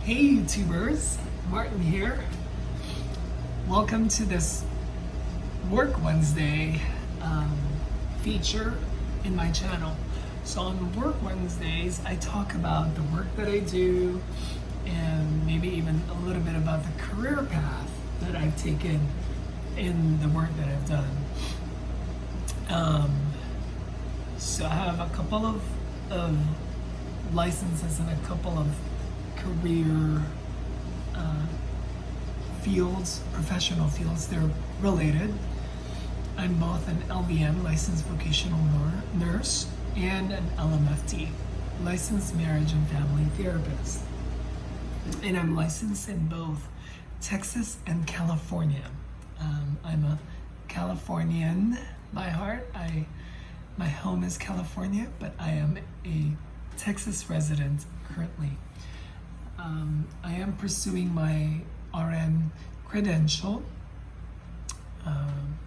Hey YouTubers, Martin here. Welcome to this Work Wednesday feature in my channel. So on Work Wednesdays, I talk about the work that I do and maybe even a little bit about the career path that I've taken in the work that I've done. So I have a couple of licenses and a couple of career fields, professional fields. They're related. I'm both an LVN, licensed vocational nurse, and an LMFT, licensed marriage and family therapist. And I'm licensed in both Texas and California. I'm a Californian by heart. My home is California, but I am a Texas resident currently. I am pursuing my RN credential,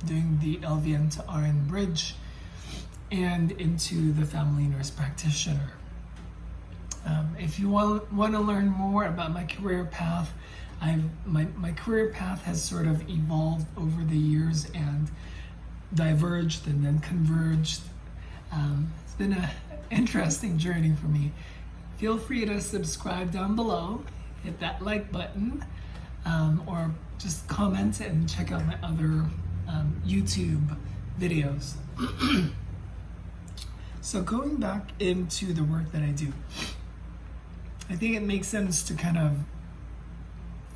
doing the LVN to RN bridge, and into the family nurse practitioner. If you want to learn more about my career path, my career path has sort of evolved over the years and diverged and then converged. It's been an interesting journey for me. Feel free to subscribe down below, hit that like button, or just comment and check out my other YouTube videos. So going back into the work that I do, I think it makes sense to kind of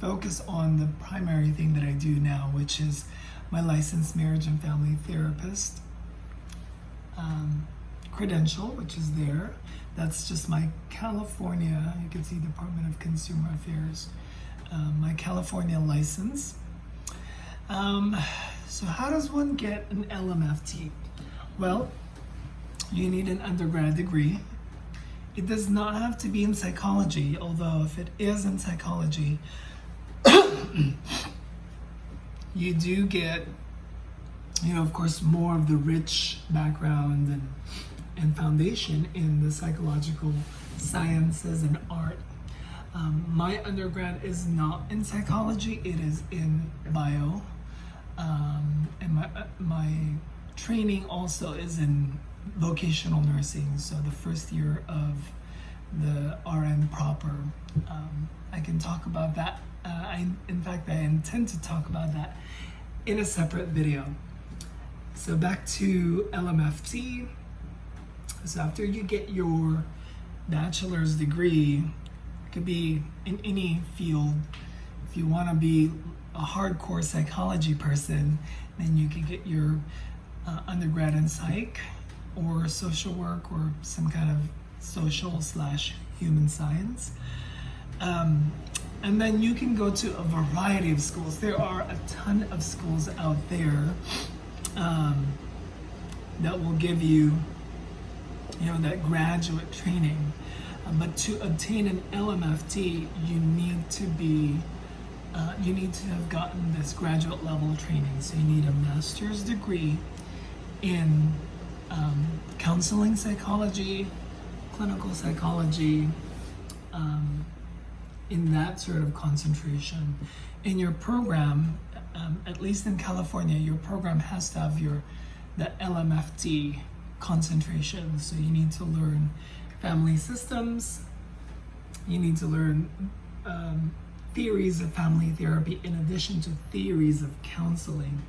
focus on the primary thing that I do now, which is my licensed marriage and family therapist credential, which is there. That's just my California, you can see Department of Consumer Affairs, my California license. So how does one get an LMFT? Well, you need an undergrad degree. It does not have to be in psychology, although if it is in psychology, you do get, of course, more of the rich background and foundation in the psychological sciences and art. My undergrad is not in psychology, it is in bio. And my training also is in vocational nursing, so the first year of the RN proper. I can talk about that. In fact, I intend to talk about that in a separate video. So back to LMFT. So after you get your bachelor's degree, it could be in any field. If you want to be a hardcore psychology person, then you could get your undergrad in psych or social work or some kind of social/human science. And then you can go to a variety of schools. There are a ton of schools out there that will give you, that graduate training. But to obtain an LMFT, you need to have gotten this graduate level training. So you need a master's degree in counseling psychology, clinical psychology, in that sort of concentration. In your program, at least in California, your program has to have the LMFT concentration. So you need to learn family systems, you need to learn theories of family therapy in addition to theories of counseling.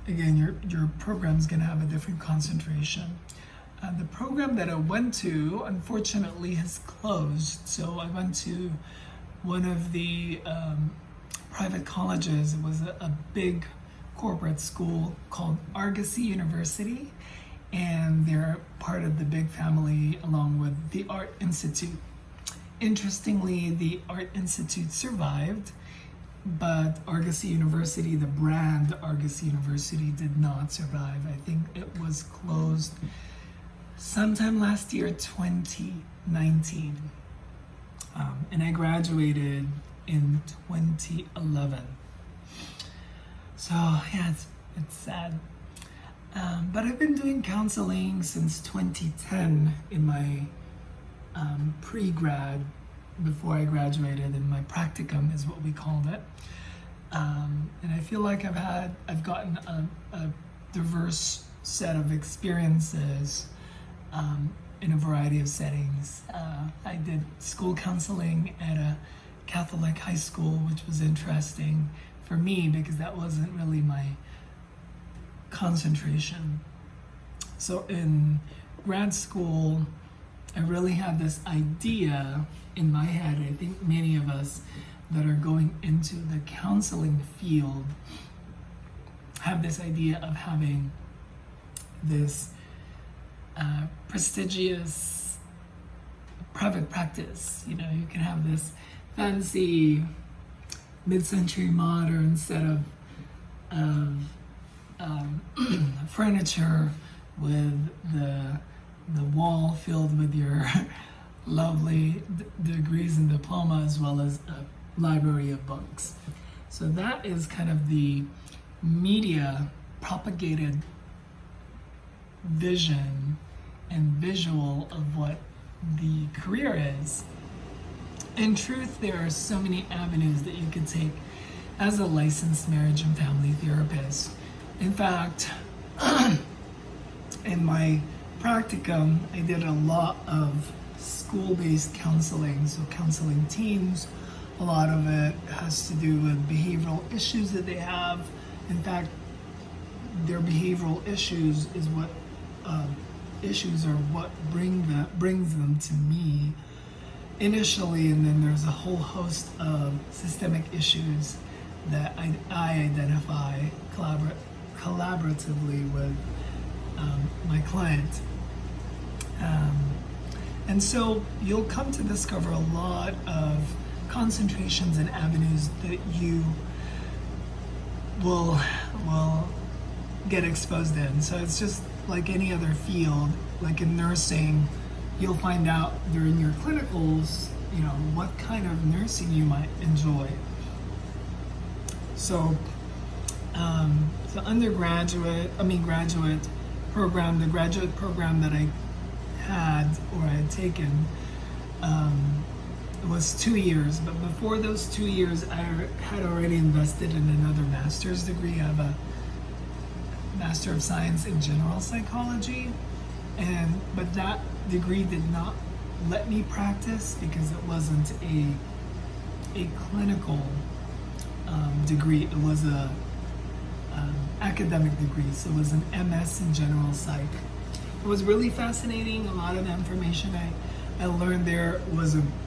Again, your program's gonna have a different concentration. The program that I went to, unfortunately, has closed. So I went to one of the private colleges. It was a big corporate school called Argosy University, and they're part of the big family along with the Art Institute. Interestingly, the Art Institute survived, but Argosy University, the brand Argosy University, did not survive. I think it was closed sometime last year, 2019. And I graduated in 2011. So yeah, it's sad. But I've been doing counseling since 2010 in my pre-grad before I graduated, and my practicum is what we called it. And I feel like I've gotten a diverse set of experiences in a variety of settings. I did school counseling at a Catholic high school, which was interesting for me because that wasn't really my concentration. So in grad school, I really had this idea in my head. I think many of us that are going into the counseling field have this idea of having this prestigious private practice. You know, you can have this fancy mid-century modern set of furniture with the wall filled with your lovely degrees and diploma, as well as a library of books. So that is kind of the media propagated vision and visual of what the career is. In truth, there are so many avenues that you could take as a licensed marriage and family therapist. In fact, in my practicum, I did a lot of school-based counseling, so counseling teens. A lot of it has to do with behavioral issues that they have. In fact, their behavioral issues is what issues are what brings them to me initially, and then there's a whole host of systemic issues that I identify collaboratively with my client. And so you'll come to discover a lot of concentrations and avenues that you will get exposed in. So it's just like any other field, like in nursing, you'll find out during your clinicals, you know, what kind of nursing you might enjoy. So, graduate program, the graduate program that I had taken was 2 years. But before those 2 years, I had already invested in another master's degree. I have a Master of Science in General Psychology, but that degree did not let me practice because it wasn't a clinical degree. It was a academic degree, so it was an MS in General Psych. It was really fascinating. A lot of the information I learned there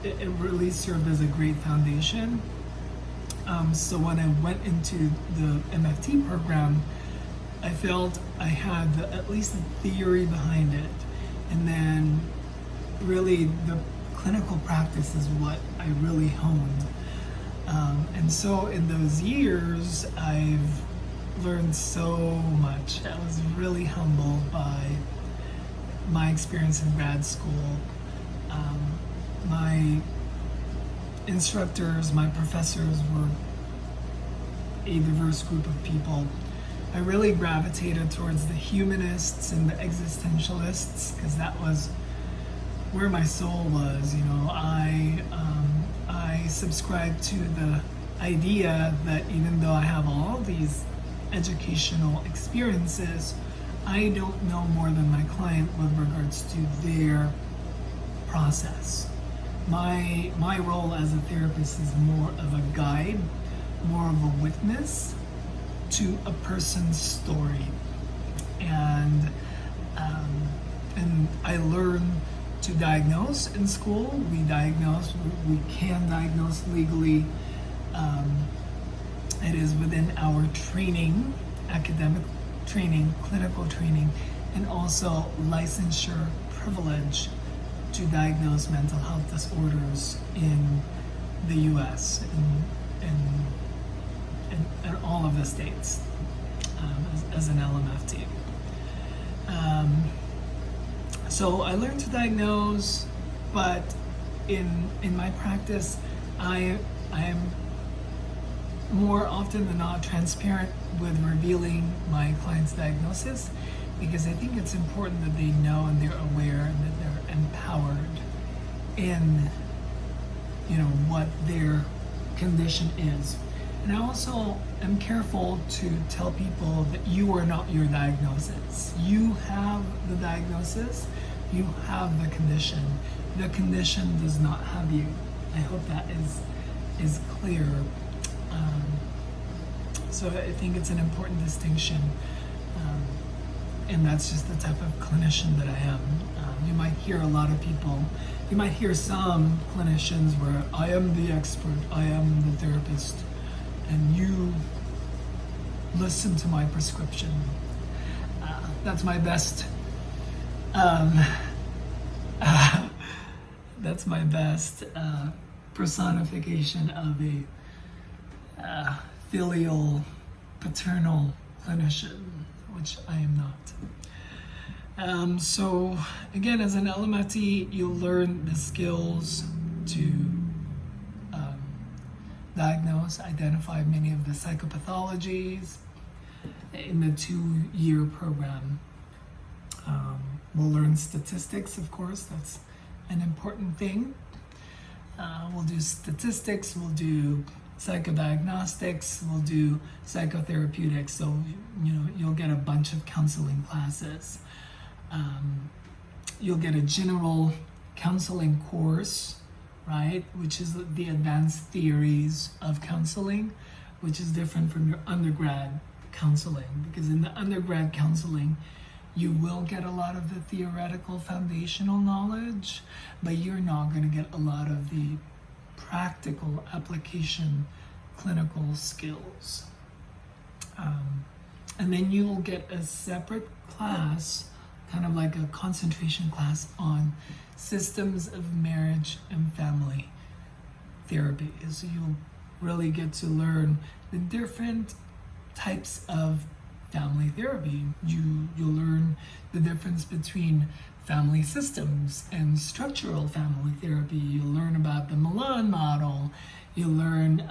it really served as a great foundation. So when I went into the MFT program, I felt I had at least the theory behind it, and then really the clinical practice is what I really honed. And so in those years, I've learned so much. I was really humbled by my experience in grad school. My instructors, my professors were a diverse group of people. I really gravitated towards the humanists and the existentialists because that was where my soul was. You know, I subscribe to the idea that even though I have all these educational experiences, I don't know more than my client with regards to their process. My role as a therapist is more of a guide, more of a witness to a person's story, and I learned to diagnose in school. We can diagnose legally. It is within our training, academic training, clinical training, and also licensure privilege to diagnose mental health disorders in the U.S. and all of the states as an LMFT. So I learned to diagnose, but in my practice, I am more often than not transparent with revealing my client's diagnosis, because I think it's important that they know and they're aware and that they're empowered in what their condition is. And I also am careful to tell people that you are not your diagnosis. You have the diagnosis, you have the condition. The condition does not have you. I hope that is clear. So I think it's an important distinction. And that's just the type of clinician that I am. You might hear a lot of people, you might hear some clinicians where I am the expert, I am the therapist, and you listen to my prescription. That's my best, that's my best personification of a filial, paternal clinician, which I am not. So again, as an LMFT, you'll learn the skills to diagnose, identify many of the psychopathologies in the 2-year program. We'll learn statistics, of course, that's an important thing. We'll do statistics, we'll do psychodiagnostics, we'll do psychotherapeutics, so you'll get a bunch of counseling classes. You'll get a general counseling course, right, which is the advanced theories of counseling, which is different from your undergrad counseling, because in the undergrad counseling you will get a lot of the theoretical foundational knowledge, but you're not going to get a lot of the practical application clinical skills. And then you will get a separate class, kind of like a concentration class on systems of marriage and family therapy. So you'll really get to learn the different types of family therapy. You'll learn the difference between family systems and structural family therapy. You'll learn about the Milan model. You'll learn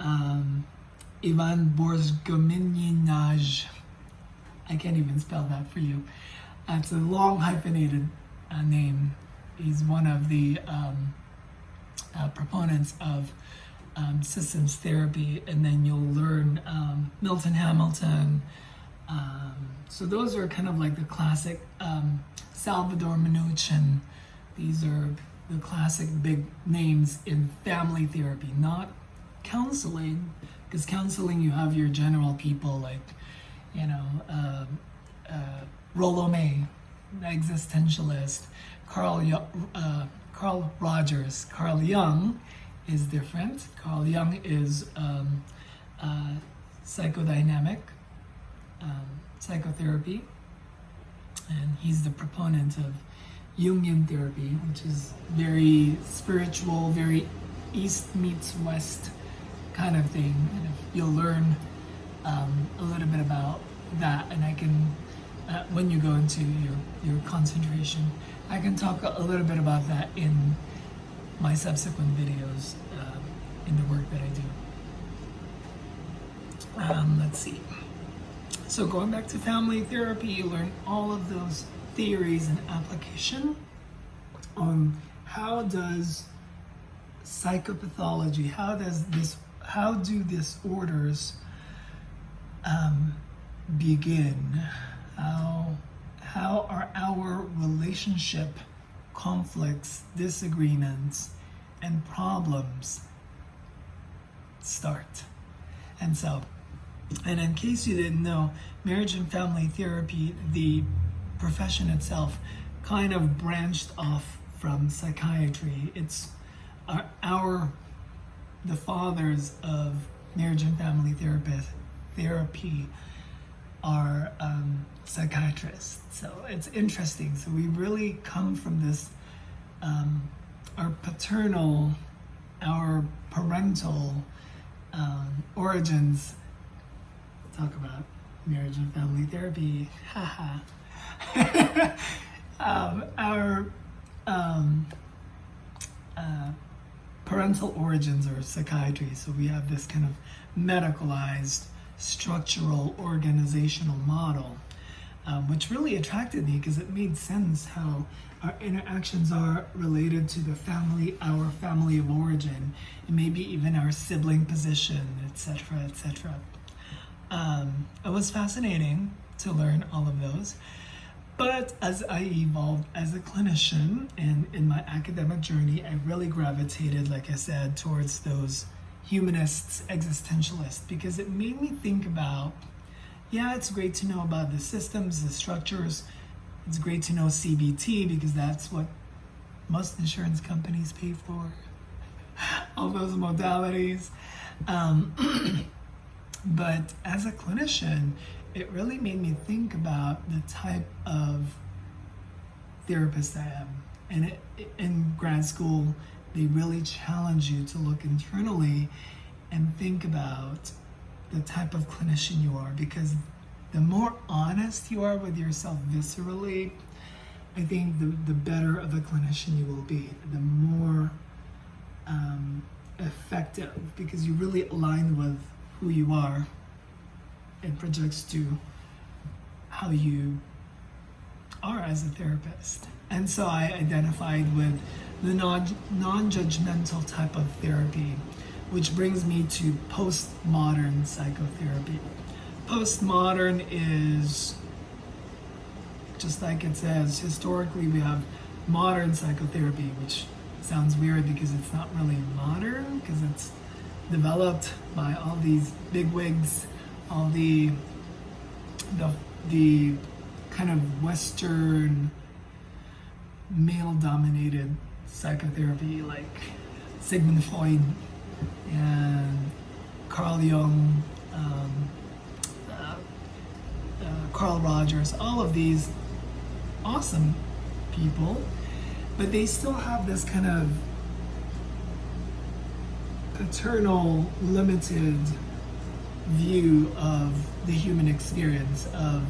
Ivan Borzgominaj. I can't even spell that for you. It's a long hyphenated name. He's one of the proponents of systems therapy. And then you'll learn Milton Hamilton. So those are kind of like the classic Salvador Minuchin. These are the classic big names in family therapy, not counseling, because counseling you have your general people like, Rollo May, the existentialist, Carl Rogers. Carl Jung is different. Carl Jung is psychodynamic psychotherapy, and he's the proponent of Jungian therapy, which is very spiritual, very East meets West kind of thing. And you'll learn a little bit about that, and I can, when you go into your concentration, I can talk a little bit about that in my subsequent videos in the work that I do. Let's see. So going back to family therapy, you learn all of those theories and application on how does psychopathology, how do disorders begin? How are our relationship conflicts, disagreements, and problems start? And in case you didn't know, marriage and family therapy, the profession itself, kind of branched off from psychiatry. It's the fathers of marriage and family therapy are psychiatrists. So it's interesting. So we really come from this, our parental origins. Talk about marriage and family therapy. Haha. Our parental origins are psychiatry, so we have this kind of medicalized, structural, organizational model. which really attracted me because it made sense how our interactions are related to our family of origin, and maybe even our sibling position, etc., etc. It was fascinating to learn all of those. But as I evolved as a clinician and in my academic journey, I really gravitated, like I said, towards those humanists, existentialists, because it made me think about, yeah, it's great to know about the systems, the structures. It's great to know CBT because that's what most insurance companies pay for, all those modalities. But as a clinician, it really made me think about the type of therapist I am. And in grad school, they really challenge you to look internally and think about the type of clinician you are, because the more honest you are with yourself viscerally, I think the better of a clinician you will be, the more effective, because you really align with who you are. It projects to how you are as a therapist. And so I identified with the non-judgmental type of therapy, which brings me to postmodern psychotherapy. Postmodern is, just like it says, historically we have modern psychotherapy, which sounds weird because it's not really modern, because it's developed by all these bigwigs, all the kind of Western male-dominated psychotherapy, like Sigmund Freud and Carl Jung, Carl Rogers, all of these awesome people, but they still have this kind of paternal, limited view of the human experience of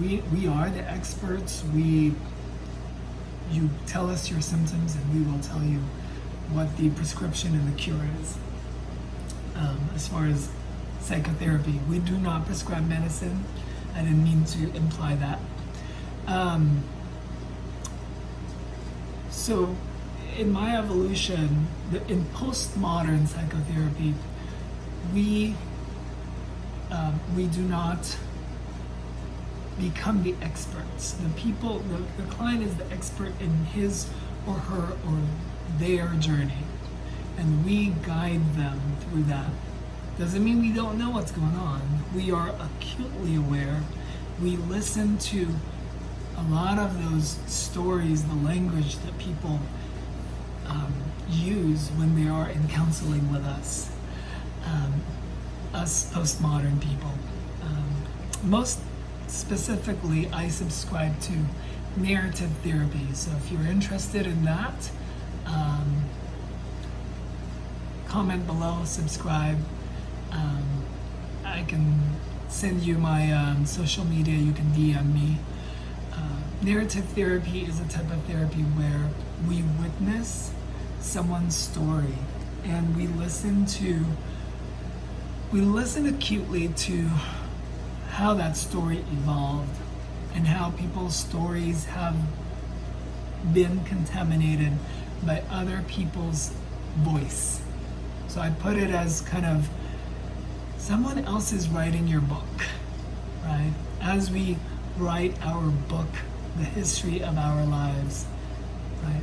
we are the experts, you tell us your symptoms and we will tell you what the prescription and the cure is. As far as psychotherapy, we do not prescribe medicine. I didn't mean to imply that. So in my evolution, in postmodern psychotherapy, we do not become the experts. The client is the expert in his or her or their journey, and we guide them through that. Doesn't mean we don't know what's going on. We are acutely aware. We listen to a lot of those stories, the language that people use when they are in counseling with us. Us postmodern people. Most specifically, I subscribe to narrative therapy. So if you're interested in that, comment below, subscribe. I can send you my social media, you can DM me. Narrative therapy is a type of therapy where we witness someone's story and we listen acutely to how that story evolved and how people's stories have been contaminated by other people's voice. So I put it as kind of someone else is writing your book, right? As we write our book, the history of our lives, right?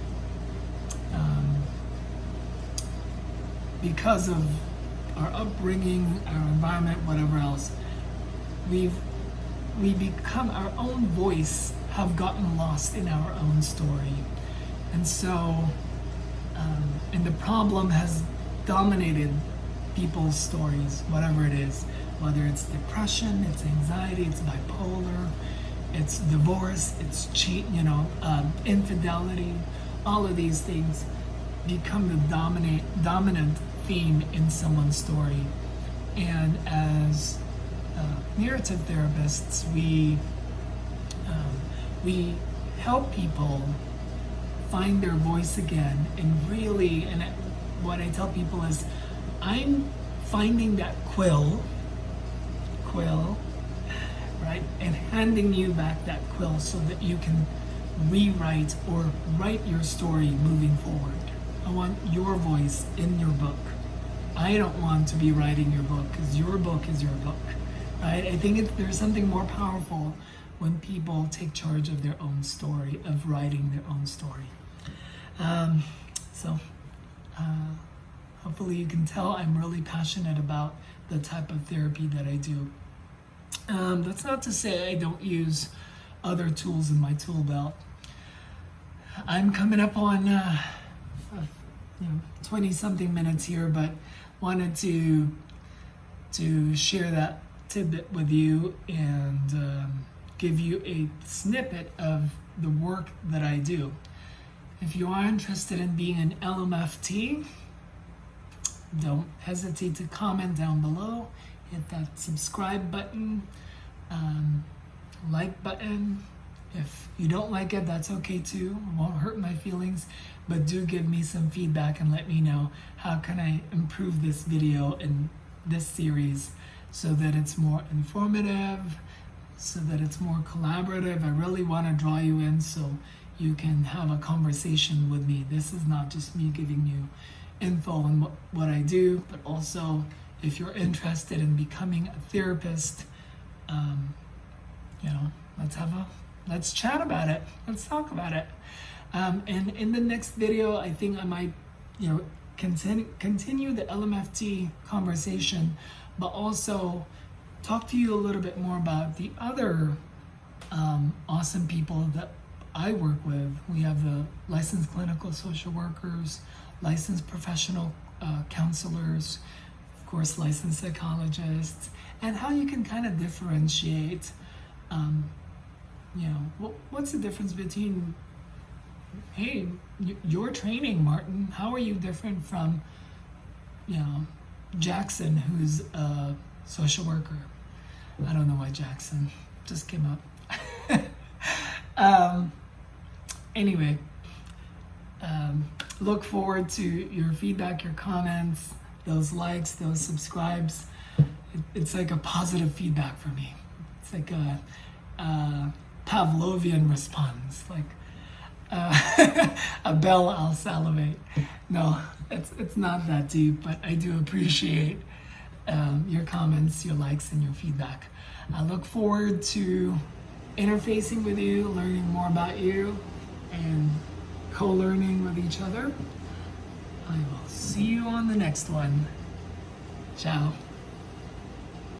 Because of our upbringing, our environment, whatever else, we become our own voice, have gotten lost in our own story. And so, and the problem has dominated people's stories, whatever it is, whether it's depression, it's anxiety, it's bipolar, it's divorce, it's infidelity, all of these things become the dominant theme in someone's story. And as narrative therapists, we help people find their voice again, and really, and what I tell people is, I'm finding that quill, right? And handing you back that quill so that you can rewrite or write your story moving forward. I want your voice in your book. I don't want to be writing your book because your book is your book, right? I think there's something more powerful when people take charge of their own story, of writing their own story. So hopefully you can tell I'm really passionate about the type of therapy that I do. That's not to say I don't use other tools in my tool belt. I'm coming up on 20-something minutes here, but wanted to share that tidbit with you and give you a snippet of the work that I do. If you are interested in being an LMFT, don't hesitate to comment down below. Hit that subscribe button, like button. If you don't like it, that's okay too. It won't hurt my feelings, but do give me some feedback and let me know how can I improve this video and this series so that it's more informative, so that it's more collaborative. I really want to draw you in so you can have a conversation with me. This is not just me giving you info on what I do, but also if you're interested in becoming a therapist, let's chat about it. Let's talk about it. And in the next video, I think I might, continue the LMFT conversation, but also talk to you a little bit more about the other awesome people that I work with. We have the licensed clinical social workers, licensed professional counselors, of course, licensed psychologists, and how you can kind of differentiate, what's the difference between, hey, your training, Martin, how are you different from, Jackson, who's a social worker? I don't know why Jackson just came up. Anyway, look forward to your feedback, your comments, those likes, those subscribes. It's like a positive feedback for me. It's like a Pavlovian response, like a bell, I'll salivate. No, it's not that deep, but I do appreciate your comments, your likes, and your feedback. I look forward to interfacing with you, learning more about you, and co-learning with each other. I will see you on the next one. Ciao.